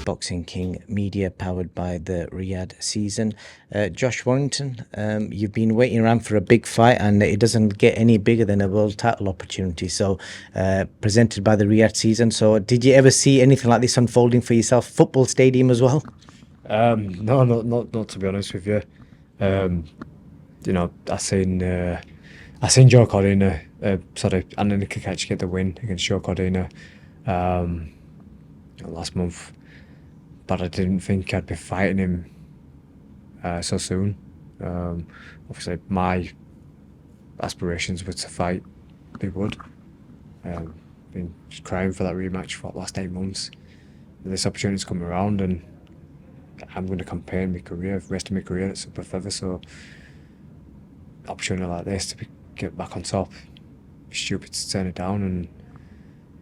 Boxing King Media, powered by the Riyadh season. Josh Warrington, you've been waiting around for a big fight, and it doesn't get any bigger than a world title opportunity. So, presented by the Riyadh season. So, did you ever see anything like this unfolding for yourself? Football stadium as well? No, not to be honest with you. I seen Joe Cordina, and then CACACE get the win against Joe Cordina last month, but I didn't think I'd be fighting him so soon. Obviously, my aspirations were to fight Big Wood. Been just crying for that rematch for the last 8 months. This opportunity's come around, and I'm going to campaign my career, the rest of my career at super feather. So, opportunity like this to get back on top, stupid to turn it down, and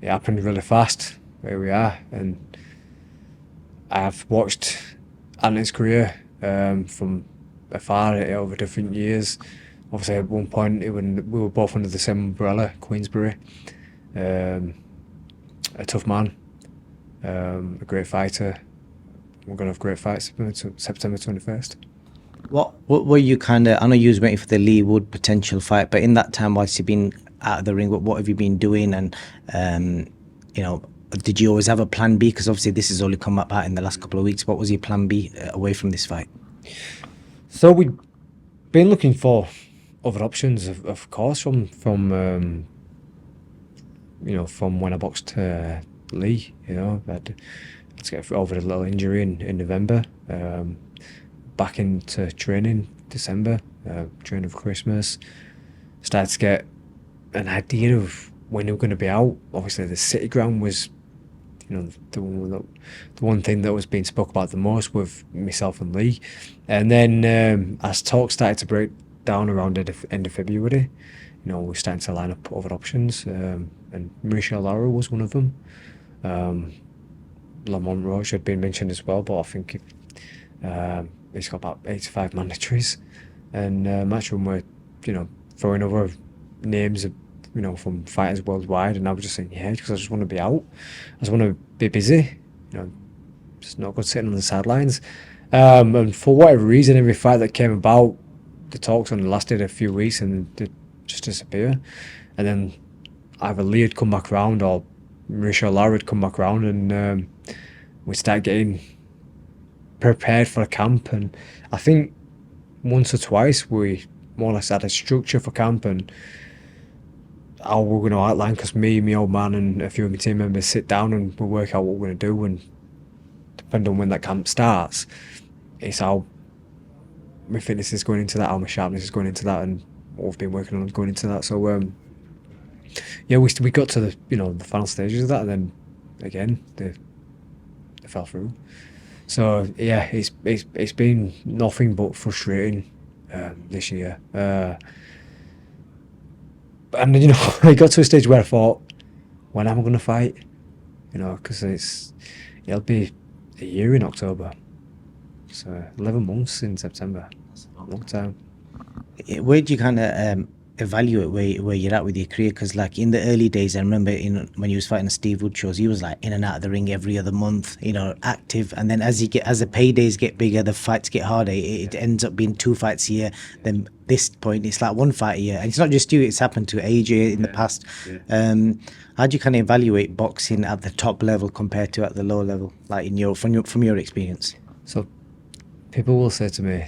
it happened really fast. Here we are, and I've watched Anthony's career from afar over different years. Obviously, at one point, we were both under the same umbrella, Queensbury. A tough man, a great fighter. We're going to have great fights September 21st. What were you kind of? I know you was waiting for the Lee Wood potential fight, but in that time, whilst you've been out of the ring, what have you been doing? And did you always have a plan B? Because obviously this has only come up out in the last couple of weeks. What was your plan B away from this fight? So we've been looking for other options, of course, from when I boxed Lee. Let's get over the little injury in November. Back into training December, training for Christmas. Started to get an idea of when they were going to be out. Obviously, the City Ground was, the one thing that was being spoke about the most with myself and Lee. And then as talk started to break down around the end of February, we're starting to line up other options. And Mauricio Lara was one of them. Lamont Roche had been mentioned as well, but I think he's got about 85 mandatories, and Matchroom were, throwing over names, from fighters worldwide, and I was just saying, yeah, because I just want to be out, I just want to be busy, just not good sitting on the sidelines. And for whatever reason, every fight that came about, the talks only lasted a few weeks and they just disappear. And then either Lee had come back round or Mauricio Lara had come back round, and we started getting prepared for a camp. And I think once or twice we more or less had a structure for camp and how we're going to outline, because me, my old man and a few of my team members sit down and we work out what we're going to do, and depending on when that camp starts, it's how my fitness is going into that, how my sharpness is going into that, and what we've been working on going into that. So we got to the the final stages of that, and then again they fell through. So yeah, it's been nothing but frustrating this year. And I got to a stage where I thought, when am I going to fight? Because it'll be a year in October. So 11 months in September. That's a long time. Where do you kind of evaluate where you're at with your career? Because like in the early days, I remember when you was fighting Steve Wood shows, he was like in and out of the ring every other month, active. And then as the paydays get bigger, the fights get harder. It ends up being 2 fights a year. Then this point, it's like 1 fight a year. And it's not just you; it's happened to AJ in the past. Yeah. How do you kind of evaluate boxing at the top level compared to at the lower level, like from your experience? So people will say to me,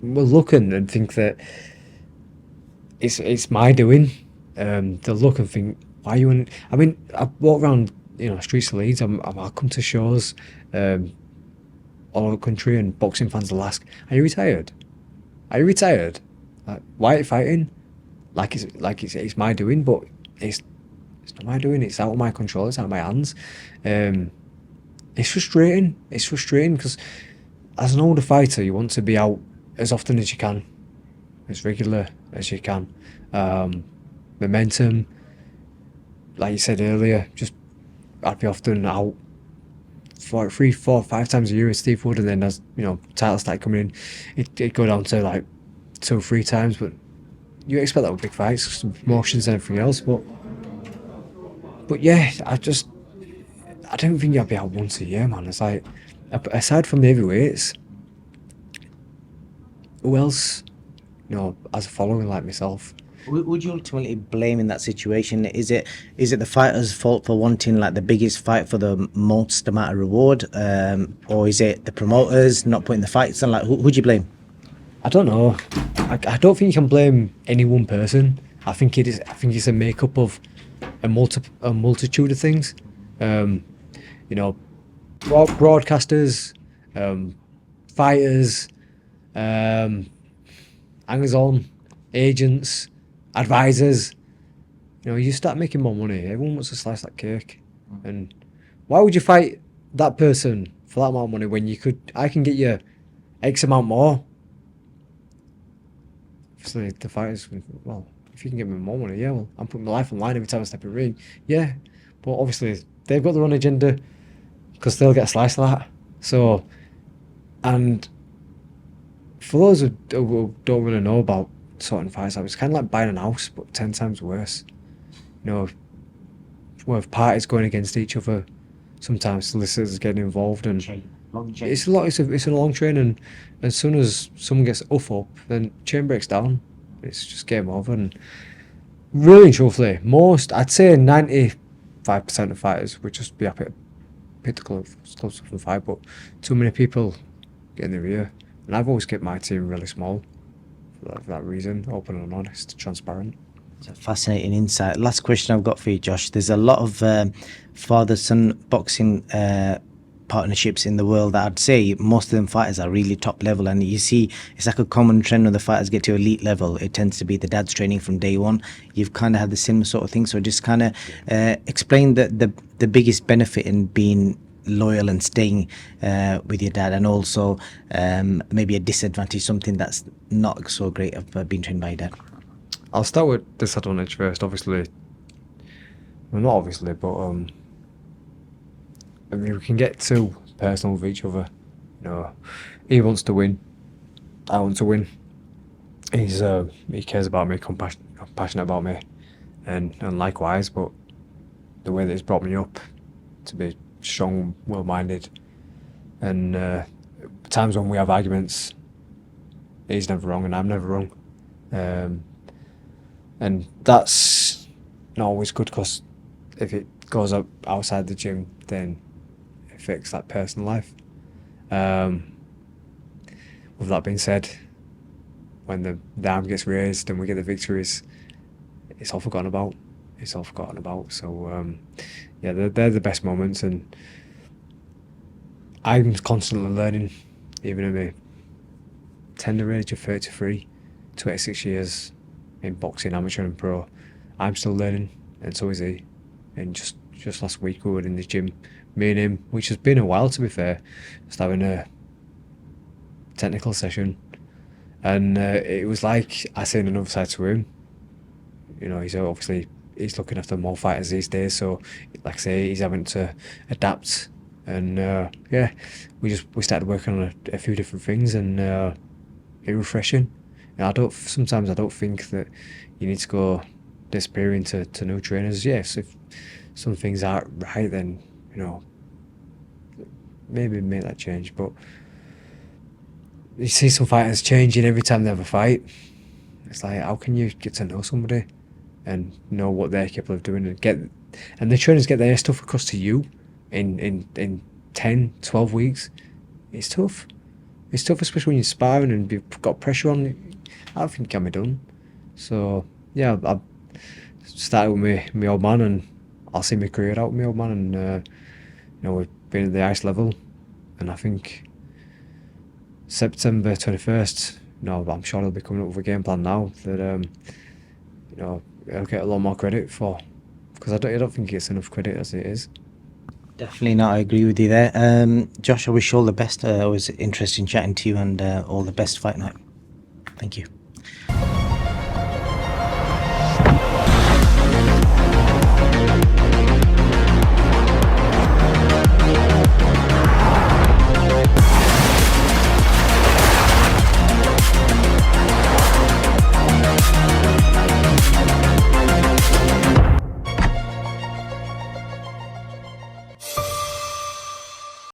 will look and think that it's my doing. They'll look and think, why are you in? I mean, I walk around streets of Leeds. I'll come to shows all over the country, and boxing fans will ask, "Are you retired? Are you retired? Like, why are you fighting? Like it's my doing, but it's not my doing. It's out of my control. It's out of my hands." It's frustrating. It's frustrating because as an older fighter, you want to be out as often as you can, as regular as you can. Momentum, like you said earlier, I'd be often out 3, 4, 5 times a year with Steve Wood, and then as titles started coming in, it'd go down to like 2 or 3 times. But you expect that with big fights, some promotions and everything else. But yeah, I don't think I'd be out once a year, man. It's like, aside from the heavyweights, who else, as a following like myself? Would you ultimately blame in that situation? Is it the fighter's fault for wanting like the biggest fight for the most amount of reward, or is it the promoters not putting the fights on? Like, who'd you blame? I don't know. I don't think you can blame any one person. I think it is. I think it's a makeup of a multitude of things. You know, broadcasters, fighters, hangers on, agents, advisors. You start making more money. Everyone wants to slice that cake. And why would you fight that person for that amount of money when I can get you X amount more? Obviously, the fighters, well, if you can get me more money, yeah, well, I'm putting my life on line every time I step in the ring. Yeah, but obviously, they've got their own agenda because they'll get a slice of that. So, and for those who don't really know about sorting fights out, it's kind of like buying a house, but 10 times worse. With parties going against each other, sometimes solicitors getting involved, and it's a lot. It's a long train, and as soon as someone gets up, then chain breaks down. It's just game over. And really, truthfully, I'd say 95% of fighters would just be happy to pick the clubs up and fight, but too many people get in their ear. And I've always kept my team really small for that reason, open and honest, transparent. It's a fascinating insight. Last question I've got for you, Josh. There's a lot of father-son boxing partnerships in the world that I'd say most of them fighters are really top level, and you see it's like a common trend when the fighters get to elite level, it tends to be the dad's training from day one. You've kind of had the similar sort of thing, so just kind of explain the biggest benefit in being loyal and staying with your dad, and also maybe a disadvantage, something that's not so great of being trained by your dad. I'll start with disadvantage first. Obviously, well, not obviously, but I mean, we can get too personal with each other. He wants to win. I want to win. He cares about me, passionate about me, and likewise. But the way that he's brought me up to be strong, well-minded, and times when we have arguments, he's never wrong and I'm never wrong. And that's not always good, because if it goes up outside the gym, then it affects that personal life. With that being said, when the arm gets raised and we get the victories, it's all forgotten about. So yeah, they're the best moments, and I'm constantly learning, even at my tender age of 33, 26 years in boxing, amateur and pro. I'm still learning, and so is he. And just last week we were in the gym, me and him, which has been a while to be fair, just having a technical session, and it was like I seen another side to him. He's looking after more fighters these days, so like I say, he's having to adapt, and yeah, we started working on a few different things, and it's refreshing. And sometimes I don't think that you need to go disappearing to new trainers. Yes, if some things aren't right, then maybe make that change. But you see some fighters changing every time they have a fight. It's like, how can you get to know somebody and know what they're capable of doing, and the trainers get their stuff across to you in 10, 12 weeks? It's tough. It's tough, especially when you're sparring and you've got pressure on. I don't think it can be done. So yeah, I started with my old man, and I'll see my career out with my old man, and we've been at the highest level, and I think September 21st, I'm sure he'll be coming up with a game plan now that I'll get a lot more credit for, because I don't think he gets enough credit as it is. Definitely not. I agree with you there. Josh, I wish you all the best. It was interesting chatting to you, and all the best fight night. Thank you.